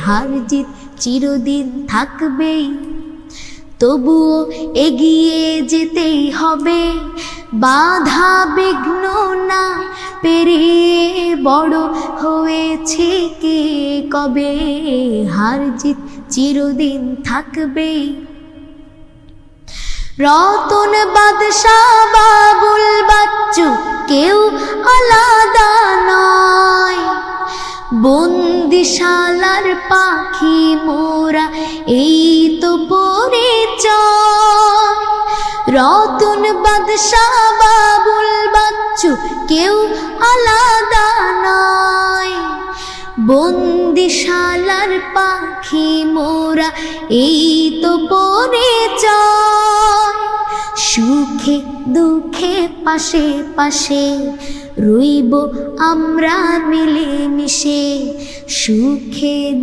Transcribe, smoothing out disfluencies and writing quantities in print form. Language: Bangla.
হার জিত চিরদিন থাকবেই, তবুও এগিয়ে যেতেই হবে। বাধা বিঘ্ন না পেরিয়ে বড় হয়েছে কে কবে, হার জিত চিরদিন থাকবেই। রতন বাদশাহ বাবুল বাচ্চু কেউ আলাদা নয়, বন্দিশালার পাখি মোরা এই তো পরিচয়। রতন বাদশাহ বাবুল বাচ্চু কেউ আলাদা নয়, বন্দিশালার পাখি মোরা এই তো পরিচয়। সুখে দুঃখে পাশে পাশে রইব আমরা মিলেমিশে, সুখে